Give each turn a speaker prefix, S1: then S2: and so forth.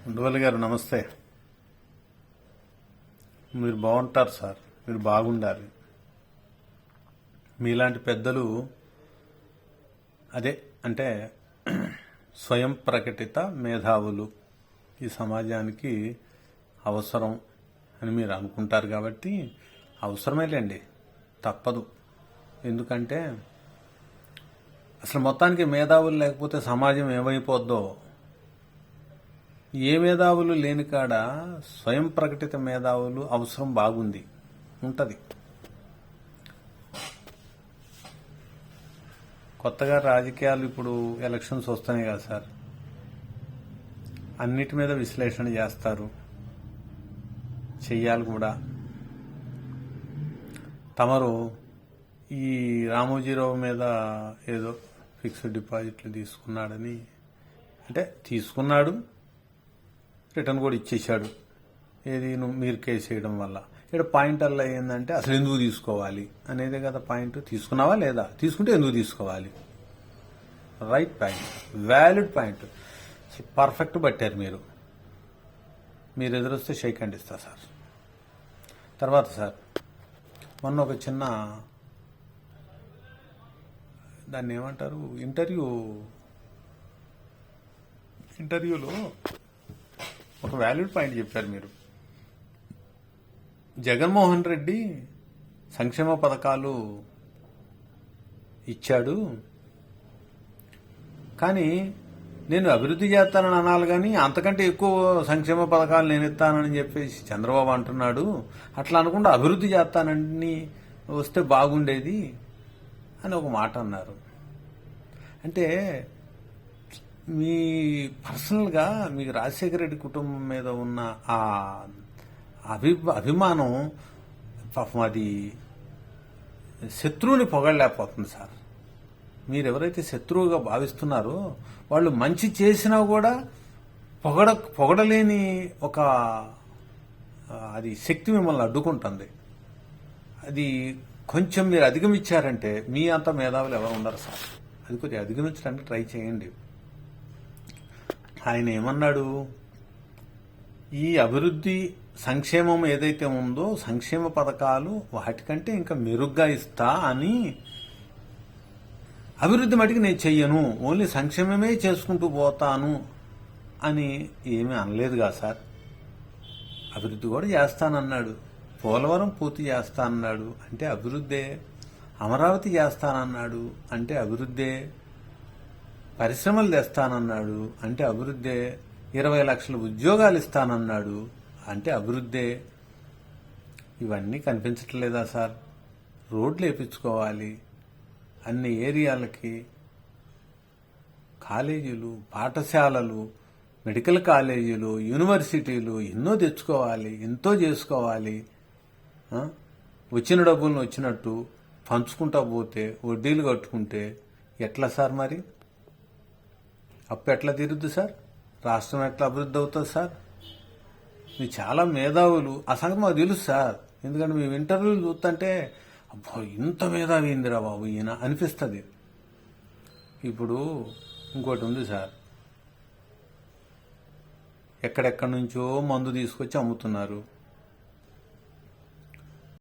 S1: ఉండవల్లి గారు నమస్తే. మీరు బాగుంటారు సార్, మీరు బాగుండాలి. మీలాంటి పెద్దలు అదే అంటే స్వయం ప్రకటిత మేధావులు ఈ సమాజానికి అవసరం అని మీరు అనుకుంటారు కాబట్టి అవసరమేలేండి, తప్పదు. ఎందుకంటే అసలు మొత్తానికి మేధావులు లేకపోతే సమాజం ఏమైపోద్దో. ఏ మేధావులు లేని కాడ స్వయం ప్రకటిత మేధావులు అవసరం బాగుంది, ఉంటుంది. కొత్తగా రాజకీయాలు ఇప్పుడు ఎలక్షన్స్ వస్తున్నాయి కదా సార్, అన్నిటి మీద విశ్లేషణ చేస్తారు, చెయ్యాలి కూడా. తమరు ఈ రామోజీరావు మీద ఏదో ఫిక్స్డ్ డిపాజిట్లు తీసుకున్నాడని, అంటే తీసుకున్నాడు, రిటర్న్ కూడా ఇచ్చేశాడు. ఏది మీరు కేసు వేయడం వల్ల. ఇక్కడ పాయింట్ అలా ఏంటంటే అసలు ఎందుకు తీసుకోవాలి అనేదే కదా పాయింట్. తీసుకున్నావా లేదా, తీసుకుంటే ఎందుకు తీసుకోవాలి, right point, valid point, perfect పట్టారు మీరు. మీరు ఎదురొస్తే షేక్ హ్యాండ్ ఇస్తా సార్. తర్వాత సార్, మొన్న ఒక చిన్న దాన్ని ఏమంటారు ఇంటర్వ్యూలో ఒక వ్యాలిడ్ పాయింట్ చెప్పారు మీరు. జగన్మోహన్ రెడ్డి సంక్షేమ పథకాలు ఇచ్చాడు, కానీ నేను అభివృద్ధి చేస్తానని అనాలి, కానీ అంతకంటే ఎక్కువ సంక్షేమ పథకాలు నేను ఇస్తానని చెప్పేసి చంద్రబాబు అంటున్నాడు. అట్లా అనుకుంటా అభివృద్ధి చేస్తానని వస్తే బాగుండేది అని ఒక మాట అన్నారు. అంటే మీ పర్సనల్గా మీకు రాజశేఖర రెడ్డి కుటుంబం మీద ఉన్న ఆ అభిమానం పాపం అది శత్రువుని పొగడలేకపోతుంది సార్. మీరు ఎవరైతే శత్రువుగా భావిస్తున్నారో వాళ్ళు మంచి చేసినా కూడా పొగడలేని ఒక అది శక్తి మిమ్మల్ని అడ్డుకుంటుంది. అది కొంచెం మీరు అధిగమించారంటే మీ అంత మేధావులు ఎవరు ఉండరు సార్. అది కొద్దిగా అధిగమించడానికి ట్రై చేయండి. ఆయన ఏమన్నాడు, ఈ అభివృద్ధి సంక్షేమం ఏదైతే ఉందో సంక్షేమ పథకాలు వాటికంటే ఇంకా మెరుగ్గా ఇస్తా అని, అభివృద్ధి మటుకు నేను చెయ్యను, ఓన్లీ సంక్షేమమే చేసుకుంటూ పోతాను అని ఏమీ అనలేదుగా సార్. అభివృద్ధి కూడా చేస్తానన్నాడు, పోలవరం పూర్తి చేస్తానన్నాడు, అంటే అభివృద్ధే. అమరావతి చేస్తానన్నాడు, అంటే అభివృద్ధే. పరిశ్రమలు తెస్తానన్నాడు, అంటే అభివృద్ధే. 20 లక్షల ఉద్యోగాలు ఇస్తానన్నాడు, అంటే అభివృద్ధే. ఇవన్నీ కనిపించట్లేదా సార్? రోడ్లు వేయించుకోవాలి, అన్ని ఏరియాలకి కాలేజీలు, పాఠశాలలు, మెడికల్ కాలేజీలు, యూనివర్సిటీలు ఎన్నో తెచ్చుకోవాలి, ఎంతో చేసుకోవాలి. వచ్చిన డబ్బులను వచ్చినట్టు పంచుకుంటా పోతే, వడ్డీలు కట్టుకుంటే ఎట్లా సార్? మరి అప్పు ఎట్లా తీరుద్దు సార్? రాష్ట్రం ఎట్లా అభివృద్ధి అవుతుంది సార్? మీరు చాలా మేధావులు, ఆ సంగతి మాకు తెలుసు సార్. ఎందుకంటే మేము ఇంటర్వ్యూలు చూస్తుంటే అబ్బా ఇంత మేధావి ఏందిరా బాబు ఈయన అనిపిస్తుంది. ఇప్పుడు ఇంకోటి ఉంది సార్, ఎక్కడెక్కడి నుంచో మందు తీసుకొచ్చి అమ్ముతున్నారు.